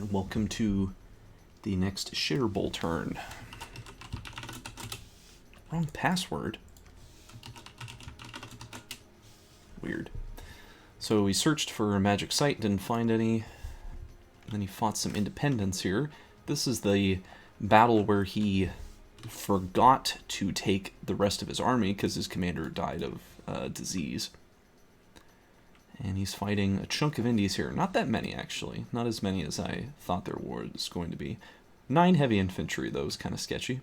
and welcome to the next Shitterbowl turn. Wrong password. Weird. So he searched for a magic site, didn't find any. And then he fought some independents here. This is the battle where he forgot to take the rest of his army because his commander died of disease. And he's fighting a chunk of Indies here. Not that many, actually. Not as many as I thought there was going to be. 9 heavy infantry, though, is kind of sketchy.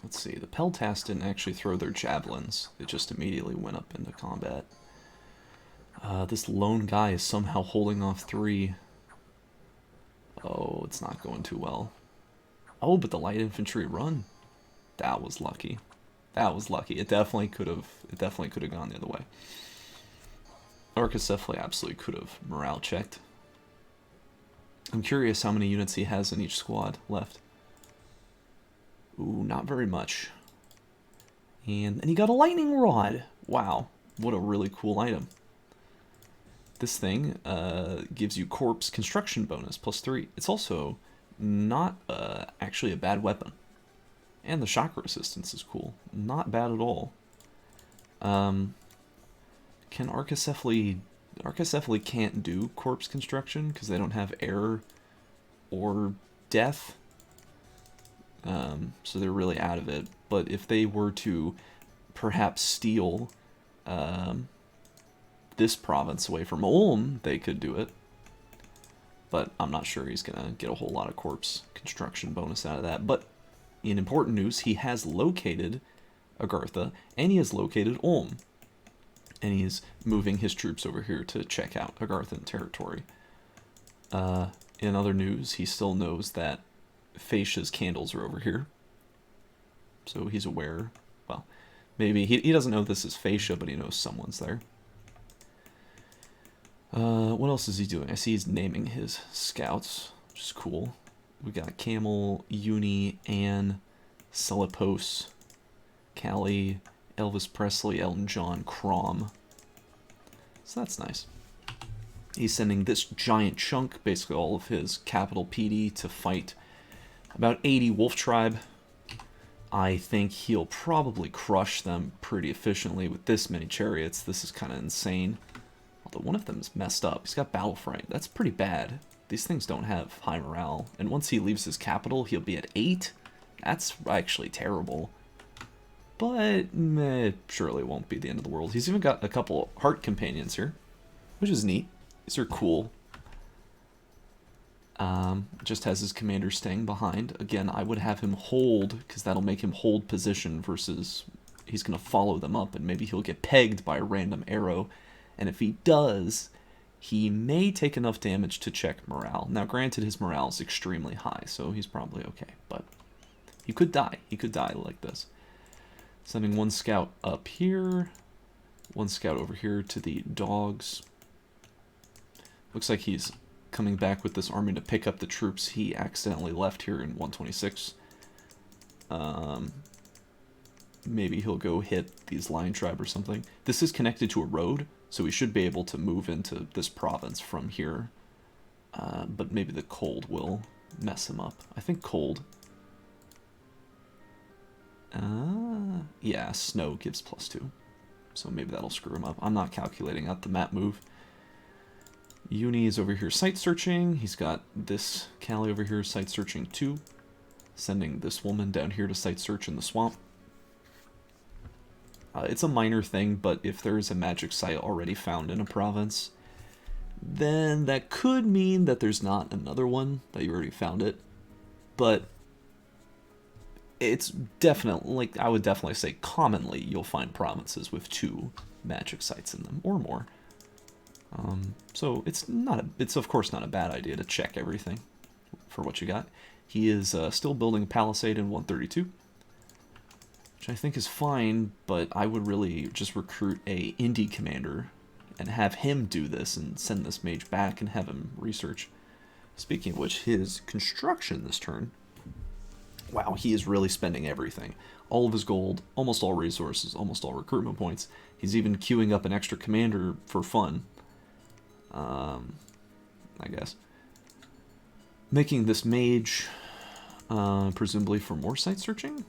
Let's see. The Peltas didn't actually throw their javelins. They just immediately went up into combat. This lone guy is somehow holding off 3... Oh, it's not going too well. Oh, but the light infantry run. That was lucky. That was lucky. It definitely could have gone the other way. Archaecephaly absolutely could have morale checked. I'm curious how many units he has in each squad left. Ooh, not very much. And he got a lightning rod. Wow, what a really cool item. This thing gives you corpse construction bonus +3. It's also not actually a bad weapon. And the shock resistance is cool. Not bad at all. Can Archaecephaly... Archaecephaly can't do corpse construction because they don't have air or death. So they're really out of it. But if they were to perhaps steal... this province away from Ulm, they could do it. But I'm not sure he's going to get a whole lot of corpse construction bonus out of that. But in important news, he has located Agartha, and he has located Ulm. And he's moving his troops over here to check out Agarthan territory. In other news, he still knows that Fascia's candles are over here. So he's aware. Well, maybe he doesn't know this is Fascia, but he knows someone's there. What else is he doing? I see he's naming his scouts, which is cool. We got Camel, Uni, Anne, Celipos, Callie, Elvis Presley, Elton John, Crom. So that's nice. He's sending this giant chunk, basically all of his capital PD, to fight about 80 Wolf Tribe. I think he'll probably crush them pretty efficiently with this many chariots. This is kind of insane. Although one of them is messed up. He's got Battle Fright. That's pretty bad. These things don't have high morale. And once he leaves his capital, he'll be at 8. That's actually terrible. But it surely won't be the end of the world. He's even got a couple Heart Companions here, which is neat. These are cool. Just has his commander staying behind. Again, I would have him hold, because that'll make him hold position versus he's going to follow them up, and maybe he'll get pegged by a random arrow. And if he does, he may take enough damage to check morale. Now, granted, his morale is extremely high, so he's probably okay. But he could die. He could die like this. Sending one scout up here. One scout over here to the dogs. Looks like he's coming back with this army to pick up the troops he accidentally left here in 126. Maybe he'll go hit these Lion Tribe or something. This is connected to a road, so we should be able to move into this province from here. But maybe the cold will mess him up. I think cold. Yeah, snow gives +2. So maybe that'll screw him up. I'm not calculating out the map move. Uni is over here site searching. He's got this Callie over here site searching too. Sending this woman down here to site search in the swamp. It's a minor thing, but if there's a magic site already found in a province, then that could mean that there's not another one, that you already found it. But it's definitely, like, I would definitely say commonly you'll find provinces with 2 magic sites in them, or more. So it's of course not a bad idea to check everything for what you got. He is still building a palisade in 132. Which I think is fine, but I would really just recruit a indie commander and have him do this and send this mage back and have him research. Speaking of which, his construction this turn Wow, he is really spending everything. All of his gold, almost all resources, almost all recruitment points. He's even queuing up an extra commander for fun. I guess. Making this mage, presumably for more site searching?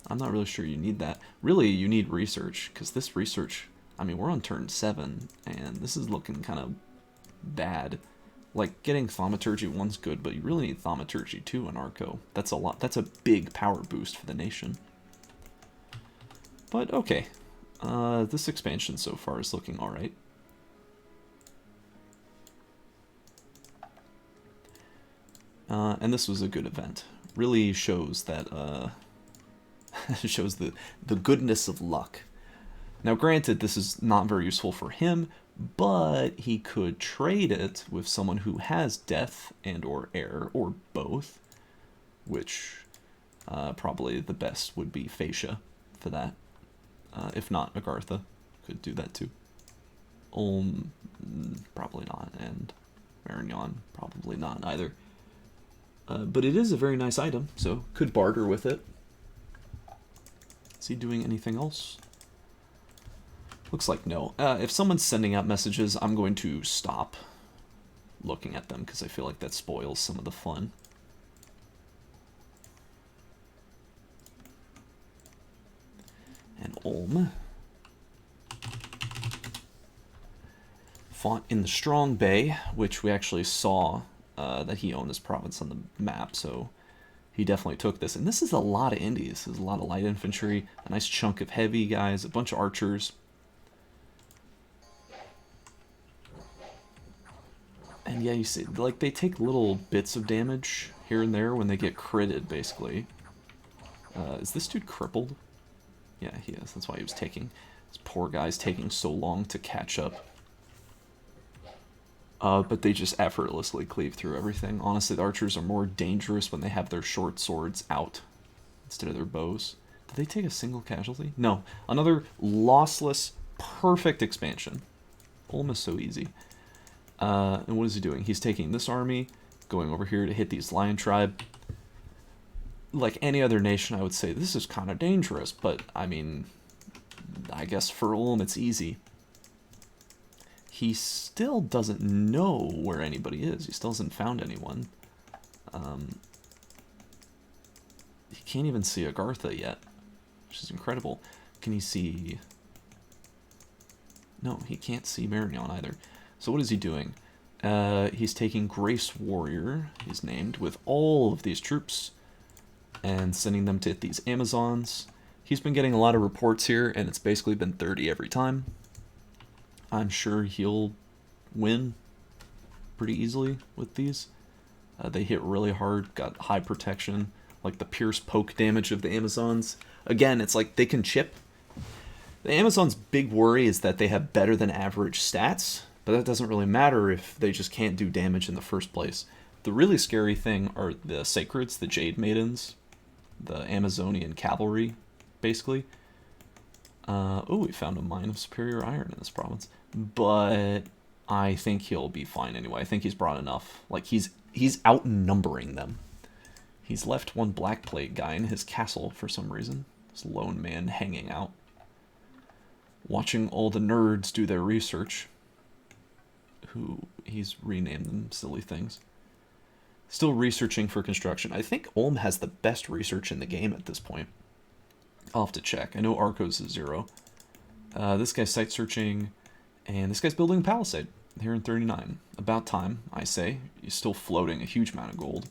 I'm not really sure you need that. Really, you need research, because this research, I mean, we're on turn 7, and this is looking kind of bad. Like, getting Thaumaturgy 1's good, but you really need Thaumaturgy 2 in Arco. That's a lot. That's a big power boost for the nation. But, okay. This expansion so far is looking alright. And this was a good event. Really shows that, shows the goodness of luck. Now, granted, this is not very useful for him, but he could trade it with someone who has death and or air, or both, which probably the best would be Fascia for that. If not, Agartha could do that too. Ulm, probably not, and Marignon, probably not either. But it is a very nice item, so could barter with it. Is he doing anything else? Looks like no. If someone's sending out messages, I'm going to stop looking at them because I feel like that spoils some of the fun. And Ulm. Fought in the Strong Bay, which we actually saw that he owned this province on the map, so he definitely took this. And this is a lot of indies. This is a lot of light infantry, a nice chunk of heavy guys, a bunch of archers. And yeah, you see, like, they take little bits of damage here and there when they get critted, basically. Is this dude crippled? Yeah, he is. That's why he was taking... This poor guy's taking so long to catch up. But they just effortlessly cleave through everything. Honestly, the archers are more dangerous when they have their short swords out instead of their bows. Did they take a single casualty? No. Another lossless, perfect expansion. Ulm is so easy. And what is he doing? He's taking this army, going over here to hit these Lion Tribe. Like any other nation, I would say this is kind of dangerous, but I mean, I guess for Ulm it's easy. He still doesn't know where anybody is. He still hasn't found anyone. He can't even see Agartha yet, which is incredible. Can he see... No, he can't see Marignon either. So what is he doing? He's taking Grace Warrior, he's named, with all of these troops, and sending them to hit these Amazons. He's been getting a lot of reports here, and it's basically been 30 every time. I'm sure he'll win pretty easily with these. They hit really hard, got high protection, like the pierce poke damage of the Amazons. Again, it's like they can chip. The Amazons' big worry is that they have better than average stats, but that doesn't really matter if they just can't do damage in the first place. The really scary thing are the Sacreds, the Jade Maidens, the Amazonian Cavalry, basically. Oh, we found a mine of superior iron in this province. But I think he'll be fine anyway. I think he's brought enough. Like, he's outnumbering them. He's left one Black Plague guy in his castle for some reason. This lone man hanging out. Watching all the nerds do their research. Who, he's renamed them silly things. Still researching for construction. I think Ulm has the best research in the game at this point. I'll have to check. I know Arcos is 0. This guy's site searching, and this guy's building a palisade here in 39. About time, I say. He's still floating a huge amount of gold.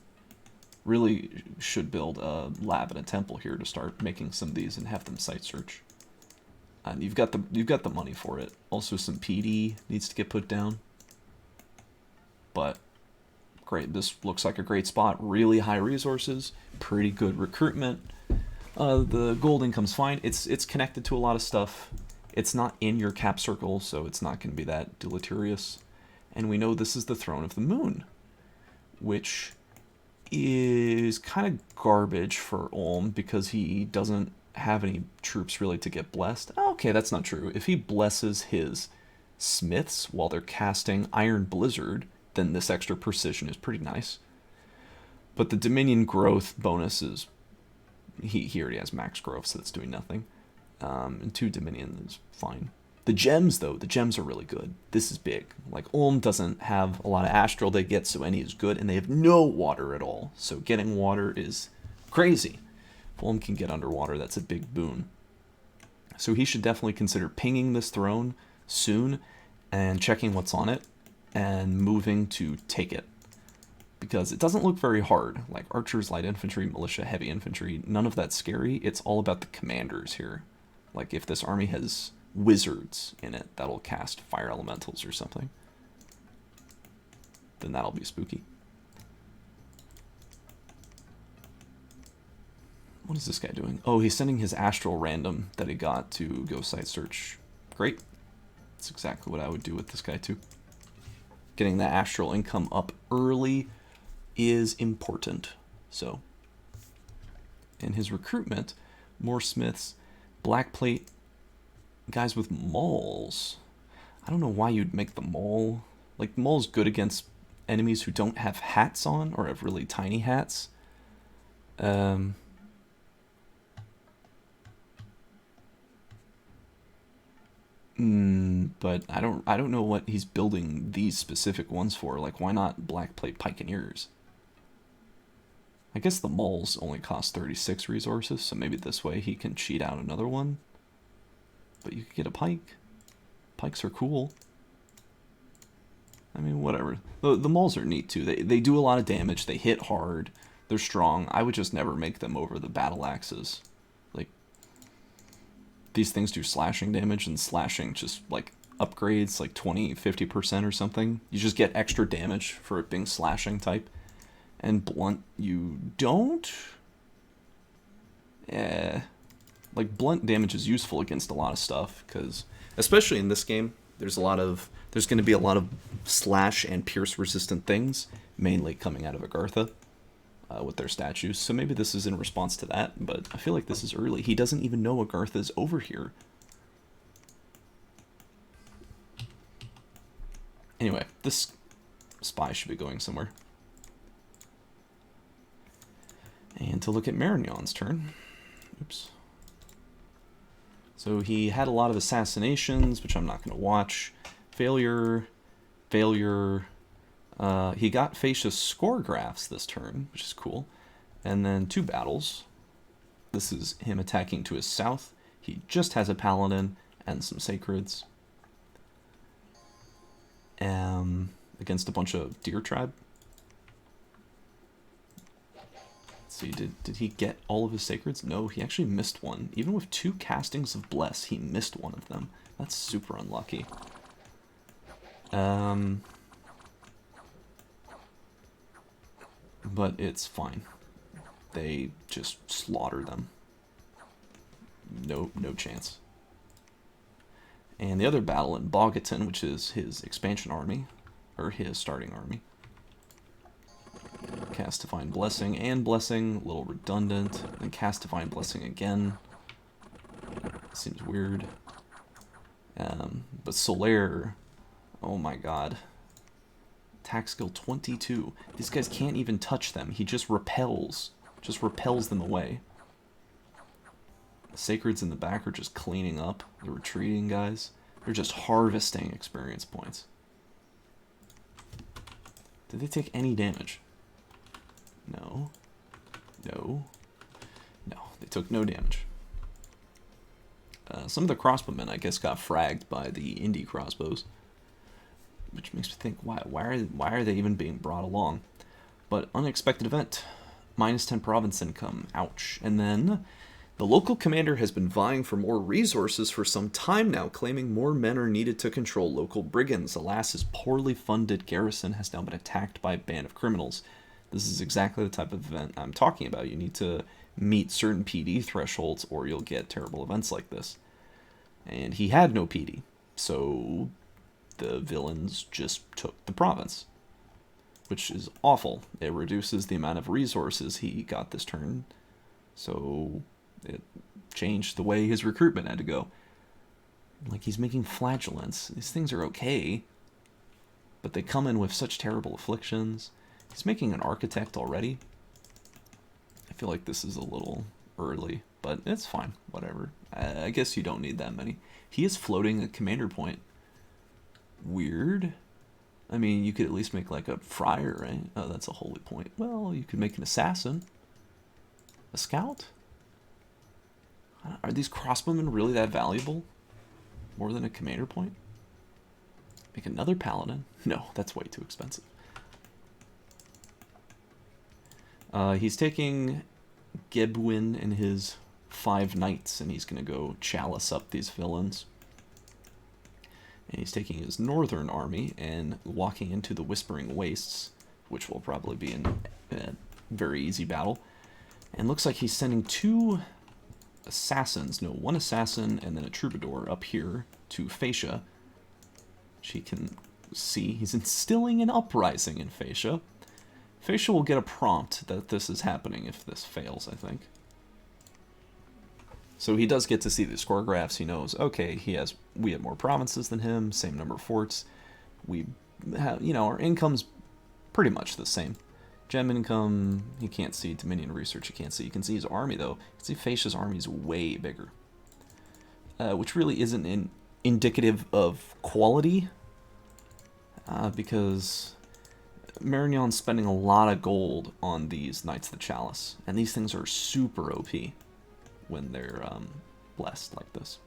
Really should build a lab and a temple here to start making some of these and have them site search. And you've got the money for it. Also, some PD needs to get put down. But great, this looks like a great spot. Really high resources, pretty good recruitment. The gold income's fine. It's connected to a lot of stuff. It's not in your cap circle, so it's not going to be that deleterious. And we know this is the Throne of the Moon, which is kind of garbage for Ulm because he doesn't have any troops really to get blessed. Okay, that's not true. If he blesses his smiths while they're casting Iron Blizzard, then this extra precision is pretty nice. But the Dominion growth bonus is he already has max growth, so that's doing nothing. And 2 Dominion is fine. The gems, though, the gems are really good. This is big. Like, Ulm doesn't have a lot of astral they get, so any is good, and they have no water at all. So getting water is crazy. If Ulm can get underwater, that's a big boon. So he should definitely consider pinging this throne soon and checking what's on it and moving to take it. Because it doesn't look very hard. Like archers, light infantry, militia, heavy infantry, none of that's scary. It's all about the commanders here. Like if this army has wizards in it that'll cast fire elementals or something, then that'll be spooky. What is this guy doing? Oh, he's sending his astral random that he got to go site search. Great. That's exactly what I would do with this guy too. Getting that astral income up early is important. So, in his recruitment, more smiths, black plate, guys with mauls. I don't know why you'd make the maul. Like, the maul's good against enemies who don't have hats on or have really tiny hats. But I don't know what he's building these specific ones for. Like, why not black plate pikeneers? I guess the mauls only cost 36 resources, so maybe this way he can cheat out another one. But you could get a pike. Pikes are cool. I mean, whatever. The mauls are neat too. They do a lot of damage. They hit hard. They're strong. I would just never make them over the battle axes. Like, these things do slashing damage, and slashing just like upgrades like 20-50% or something. You just get extra damage for it being slashing type. And blunt, you don't? Yeah. Like, blunt damage is useful against a lot of stuff, because, especially in this game, there's going to be a lot of slash and pierce resistant things, mainly coming out of Agartha, with their statues. So maybe this is in response to that, but I feel like this is early. He doesn't even know Agartha's over here. Anyway, this spy should be going somewhere. And to look at Marignon's turn. Oops. So he had a lot of assassinations, which I'm not going to watch. Failure. Failure. He got Fascia's score graphs this turn, which is cool. And then 2 battles. This is him attacking to his south. He just has a paladin and some sacreds. Against a bunch of deer tribe. See, did he get all of his sacreds? No, he actually missed one. Even with 2 castings of Bless, he missed one of them. That's super unlucky. But it's fine. They just slaughter them. No chance. And the other battle in Bogaton, which is his expansion army, or his starting army. Cast Divine Blessing and Blessing, a little redundant. Then cast Divine Blessing again. Seems weird. But Solaire, oh my god. Attack skill 22. These guys can't even touch them. He just repels. Just repels them away. The Sacreds in the back are just cleaning up the retreating guys. They're just harvesting experience points. Did they take any damage? No. No. No, they took no damage. Some of the crossbowmen, I guess, got fragged by the indie crossbows. Which makes me think, why are they even being brought along? But unexpected event. -10 province income. Ouch. And then the local commander has been vying for more resources for some time now, claiming more men are needed to control local brigands. Alas, his poorly funded garrison has now been attacked by a band of criminals. This is exactly the type of event I'm talking about. You need to meet certain PD thresholds or you'll get terrible events like this. And he had no PD, so the villains just took the province, which is awful. It reduces the amount of resources he got this turn, so it changed the way his recruitment had to go. Like, he's making flagellants. These things are okay, but they come in with such terrible afflictions. He's making an architect already. I feel like this is a little early, but it's fine. Whatever. I guess you don't need that many. He is floating a commander point. Weird. I mean, you could at least make like a friar, right? Oh, that's a holy point. Well, you could make an assassin. A scout? Are these crossbowmen really that valuable? More than a commander point? Make another paladin? No, that's way too expensive. He's taking Gebwin and his 5 knights, and he's going to go chalice up these villains. And he's taking his northern army and walking into the Whispering Wastes, which will probably be a very easy battle. And looks like he's sending 2 assassins, no, 1 assassin and then a troubadour up here to Fascia. She can see he's instilling an uprising in Fascia. Fascia will get a prompt that this is happening if this fails, I think. So he does get to see the score graphs. He knows, okay, we have more provinces than him, same number of forts. We have, our income's pretty much the same. Gem income, you can't see. Dominion research, you can't see. You can see his army, though. You can see Fascia's army is way bigger. Which really isn't indicative of quality, because Marignon's spending a lot of gold on these Knights of the Chalice, and these things are super OP when they're blessed like this.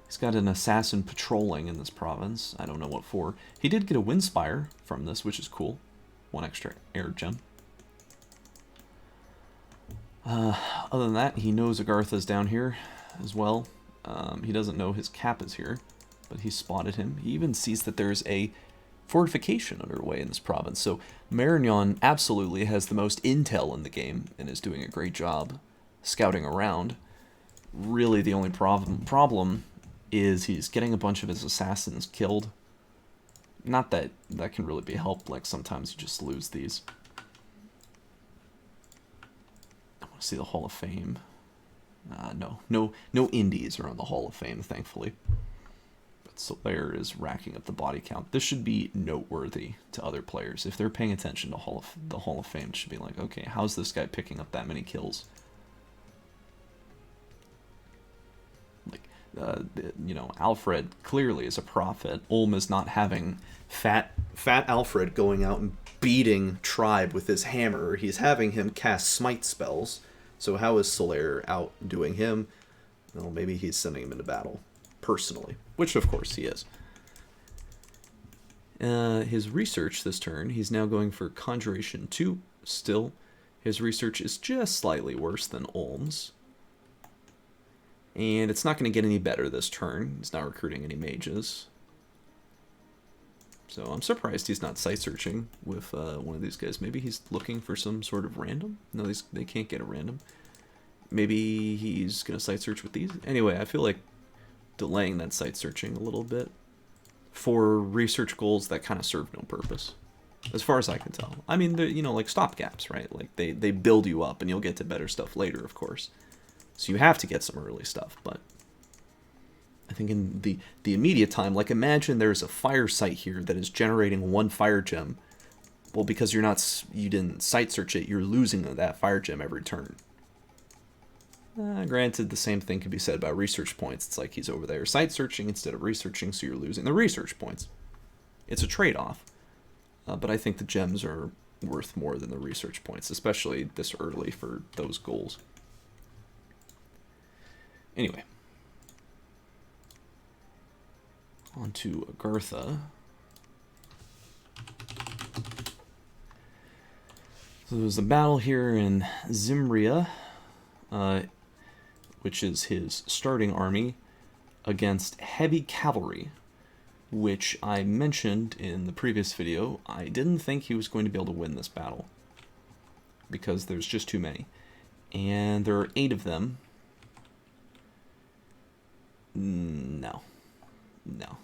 He's got an assassin patrolling in this province. I don't know what for. He did get a Windspire from this, which is cool. 1 extra air gem. Other than that, he knows Agartha's down here as well. He doesn't know his cap is here, but he spotted him. He even sees that there's a fortification underway in this province. So Marignon absolutely has the most intel in the game and is doing a great job scouting around. Really, the only problem is he's getting a bunch of his assassins killed. Not that that can really be helped, like sometimes you just lose these. I want to see the Hall of Fame. No indies are on the Hall of Fame, thankfully. But Solaire is racking up the body count. This should be noteworthy to other players. If they're paying attention to the Hall of Fame, it should be like, okay, how's this guy picking up that many kills? Alfred clearly is a prophet. Ulm is not having fat Alfred going out and beating Tribe with his hammer. He's having him cast smite spells. So how is Solaire outdoing him? Well, maybe he's sending him into battle personally, which of course he is. His research this turn, he's now going for Conjuration 2 still. His research is just slightly worse than Ulm's. And it's not going to get any better this turn. He's not recruiting any mages. So I'm surprised he's not site searching with one of these guys. Maybe he's looking for some sort of random? No, they can't get a random. Maybe he's going to site search with these? Anyway, I feel like delaying that site searching a little bit for research goals that kind of serve no purpose, as far as I can tell. I mean, like stopgaps, right? Like they build you up and you'll get to better stuff later, of course. So you have to get some early stuff, but I think in the immediate time, like imagine there's a fire site here that is generating 1 fire gem. Well, because you didn't site search it, you're losing that fire gem every turn. Granted, the same thing could be said about research points. It's like he's over there site searching instead of researching, so you're losing the research points. It's a trade-off, but I think the gems are worth more than the research points, especially this early for those goals. Anyway, on to Agartha. So there's a battle here in Zimria, which is his starting army, against heavy cavalry, which I mentioned in the previous video. I didn't think he was going to be able to win this battle, because there's just too many. And there are 8 of them. No,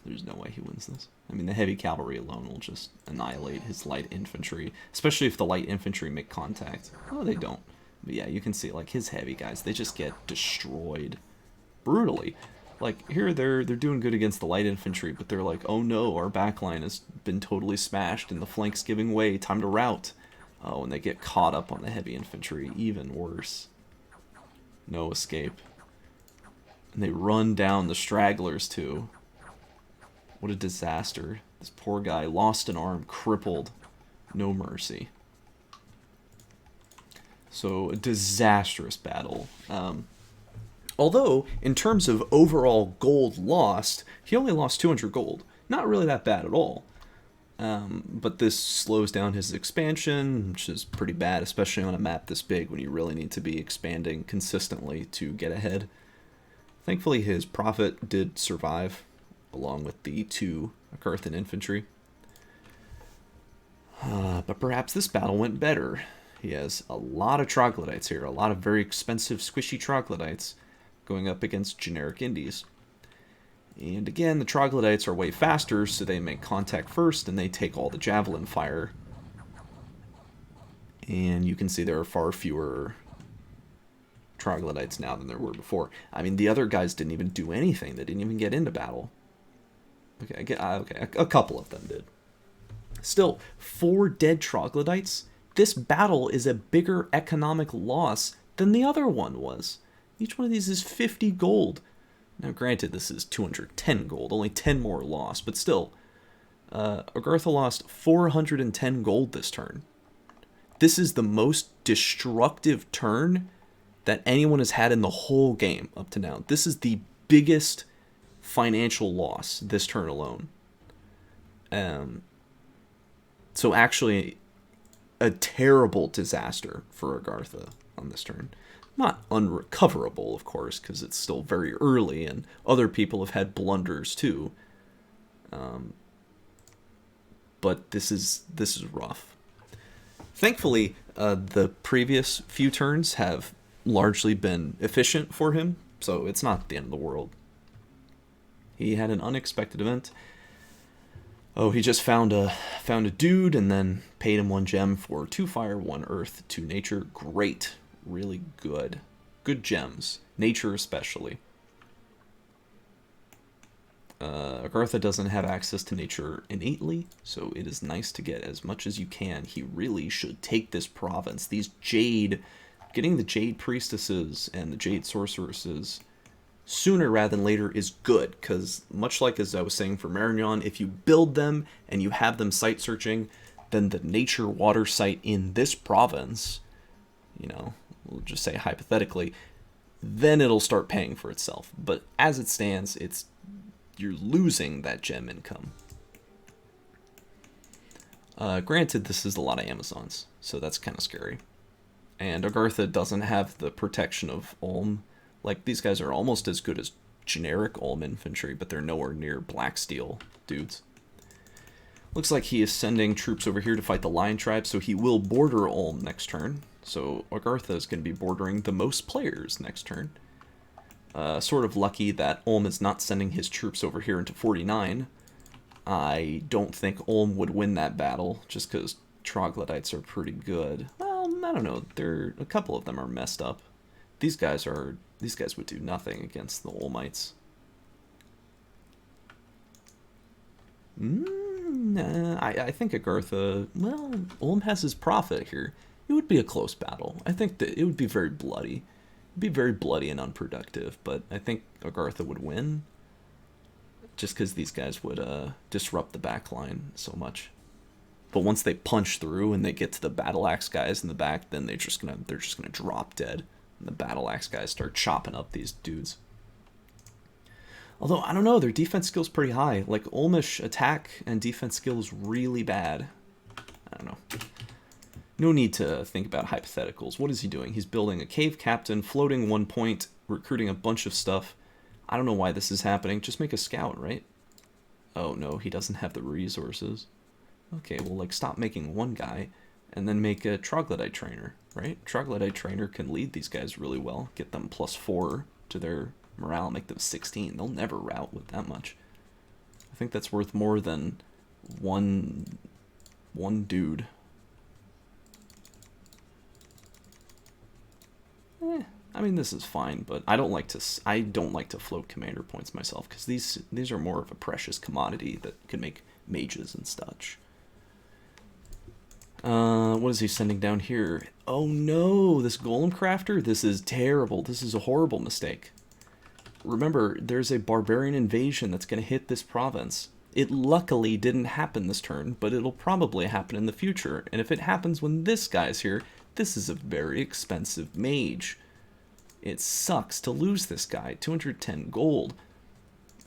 there's no way he wins this. I mean, the heavy cavalry alone will just annihilate his light infantry, especially if the light infantry make contact. Oh, they don't. But yeah, you can see, like, his heavy guys, they just get destroyed brutally. Like, here they're doing good against the light infantry, but they're like, oh no, our backline has been totally smashed and the flank's giving way, time to rout. Oh, and they get caught up on the heavy infantry. Even worse. No escape. And they run down the stragglers, too. What a disaster. This poor guy lost an arm, crippled. No mercy. So, a disastrous battle. Although, in terms of overall gold lost, he only lost 200 gold. Not really that bad at all. But this slows down his expansion, which is pretty bad, especially on a map this big when you really need to be expanding consistently to get ahead. Thankfully, his prophet did survive, along with the 2 Agarthan infantry. But perhaps this battle went better. He has a lot of troglodytes here, a lot of very expensive, squishy troglodytes going up against generic indies. And again, the troglodytes are way faster, so they make contact first, and they take all the javelin fire. And you can see there are far fewer troglodytes now than there were before. I mean, the other guys didn't even do anything. They didn't even get into battle. Okay, a couple of them did. Still, 4 dead troglodytes? This battle is a bigger economic loss than the other one was. Each one of these is 50 gold. Now, granted, this is 210 gold, only 10 more lost, but still, Agartha lost 410 gold this turn. This is the most destructive turn that anyone has had in the whole game up to now. This is the biggest financial loss this turn alone. So actually, a terrible disaster for Agartha on this turn. Not unrecoverable, of course, because it's still very early, and other people have had blunders too. But this is rough. Thankfully, the previous few turns have largely been efficient for him, so it's not the end of the world. He had an unexpected event. Oh, he just found a dude and then paid him 1 gem for 2 fire, 1 earth, 2 nature. Great. Really good. Good gems. Nature especially. Agartha doesn't have access to nature innately, so it is nice to get as much as you can. He really should take this province. These jade... Getting the jade priestesses and the jade sorceresses sooner rather than later is good, because much like as I was saying for Marignon, if you build them and you have them site searching, then the nature water site in this province, you know, we'll just say hypothetically, then it'll start paying for itself. But as it stands, you're losing that gem income. Granted, this is a lot of Amazons, so that's kind of scary. And Agartha doesn't have the protection of Ulm. Like, these guys are almost as good as generic Ulm infantry, but they're nowhere near Black Steel dudes. Looks like he is sending troops over here to fight the Lion Tribe, so he will border Ulm next turn. So Agartha is going to be bordering the most players next turn. Sort of lucky that Ulm is not sending his troops over here into 49. I don't think Ulm would win that battle, just because troglodytes are pretty good. Well, I don't know. A couple of them are messed up. These guys would do nothing against the Ulmites. I think Agartha, well, Ulm has his prophet here. It would be a close battle. I think that it would be very bloody. It'd be very bloody and unproductive, but I think Agartha would win. Just because these guys would disrupt the back line so much. But once they punch through and they get to the battle axe guys in the back, then they're just gonna drop dead. And the battle axe guys start chopping up these dudes. Although, I don't know, their defense skill's pretty high. Like, Ulmish attack and defense skill is really bad. I don't know. No need to think about hypotheticals. What is he doing? He's building a cave captain, floating 1 point, recruiting a bunch of stuff. I don't know why this is happening. Just make a scout, right? Oh, no, he doesn't have the resources. Okay, well, like, stop making one guy and then make a troglodyte trainer, right? Troglodyte trainer can lead these guys really well. Get them +4 to their morale, make them 16. They'll never rout with that much. I think that's worth more than one dude. I mean, this is fine, but I don't like to float commander points myself, because these are more of a precious commodity that can make mages and such. What is he sending down here? Oh no, this Golem Crafter? This is terrible. This is a horrible mistake. Remember, there's a barbarian invasion that's going to hit this province. It luckily didn't happen this turn, but it'll probably happen in the future. And if it happens when this guy's here, this is a very expensive mage. It sucks to lose this guy. 210 gold.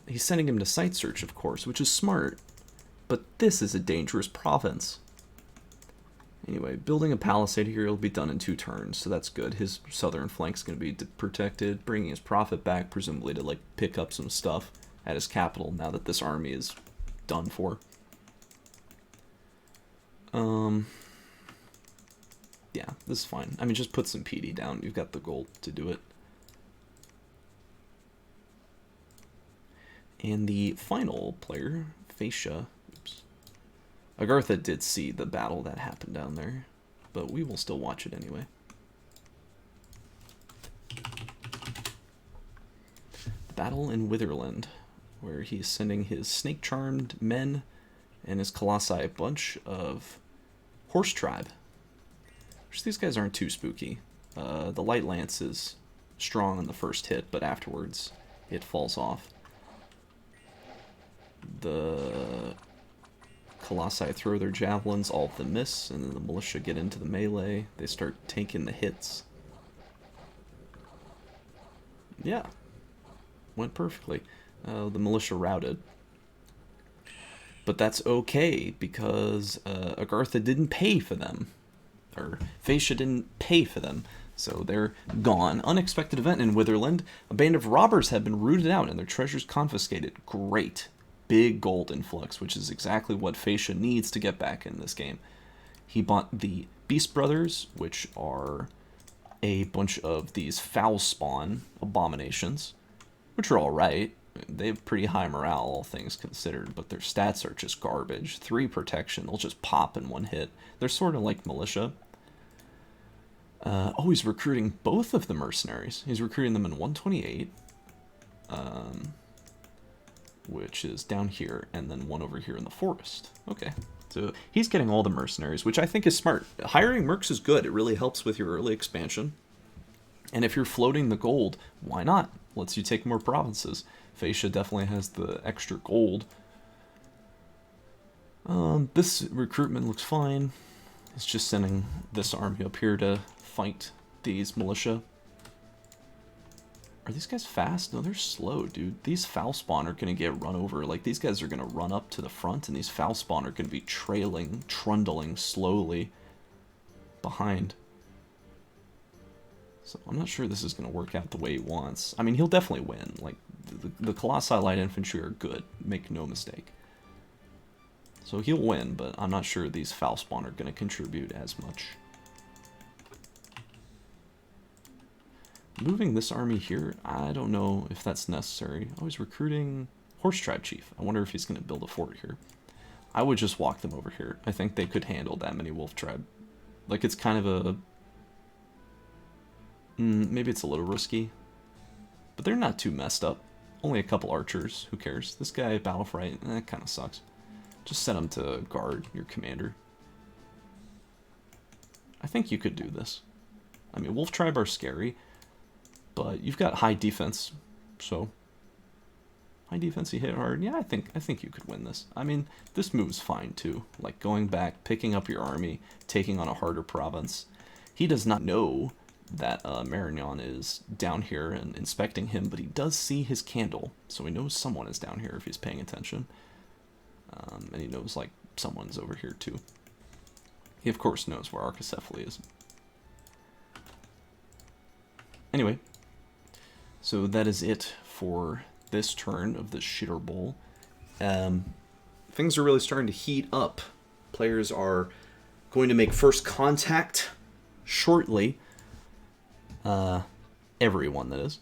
He's sending him to Site Search, of course, which is smart. But this is a dangerous province. Anyway, building a palisade here will be done in 2 turns, so that's good. His southern flank's going to be protected, bringing his prophet back, presumably to like pick up some stuff at his capital now that this army is done for. Yeah, this is fine. I mean, just put some PD down. You've got the gold to do it. And the final player, Fascia. Oops. Agartha did see the battle that happened down there, but we will still watch it anyway. Battle in Witherland, where he's sending his snake-charmed men and his colossi a bunch of horse tribe. Which these guys aren't too spooky. The light lance is strong on the first hit, but afterwards it falls off. The colossi throw their javelins, all of them miss, and then the militia get into the melee. They start taking the hits. Yeah, went perfectly. The militia routed. But that's okay, because Agartha didn't pay for them. Or Fascia didn't pay for them, so they're gone. Unexpected event in Witherland. A band of robbers have been rooted out and their treasures confiscated. Great. Big gold influx, which is exactly what Fascia needs to get back in this game. He bought the Beast Brothers, which are a bunch of these foul spawn abominations, which are alright. They have pretty high morale, all things considered, but their stats are just garbage. 3 protection, they'll just pop in 1 hit. They're sort of like militia. Oh, he's recruiting both of the mercenaries. He's recruiting them in 128, which is down here, and then 1 over here in the forest. Okay, so he's getting all the mercenaries, which I think is smart. Hiring mercs is good. It really helps with your early expansion. And if you're floating the gold, why not? Lets you take more provinces. Fascia definitely has the extra gold. This recruitment looks fine. It's just sending this army up here to fight these militia. Are these guys fast? No, they're slow, dude. These foul spawn are going to get run over. Like, these guys are going to run up to the front, and these foul spawn are going to be trailing, trundling slowly behind. So I'm not sure this is going to work out the way he wants. I mean, he'll definitely win. Like, the Colossi Light Infantry are good. Make no mistake. So he'll win, but I'm not sure these foul spawn are going to contribute as much. Moving this army here, I don't know if that's necessary. Oh, he's recruiting Horse Tribe Chief. I wonder if he's going to build a fort here. I would just walk them over here. I think they could handle that many Wolf Tribe. Like, it's kind of a... maybe it's a little risky. But they're not too messed up. Only a couple archers. Who cares? This guy, Battle Fright, that kind of sucks. Just send him to guard your commander. I think you could do this. I mean, Wolf Tribe are scary, but you've got high defense, so high defense, you hit hard. Yeah, I think you could win this. I mean, this move's fine too. Like going back, picking up your army, taking on a harder province. He does not know that Marignon is down here and inspecting him, but he does see his candle, so he knows someone is down here if he's paying attention. And he knows, like, someone's over here, too. He, of course, knows where Archaecephaly is. Anyway, so that is it for this turn of the Shitterbowl. Things are really starting to heat up. Players are going to make first contact shortly. Everyone, that is.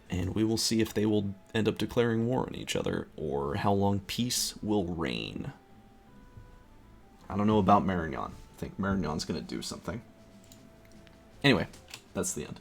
And we will see if they will end up declaring war on each other, or how long peace will reign. I don't know about Marignon. I think Marignon's going to do something. Anyway, that's the end.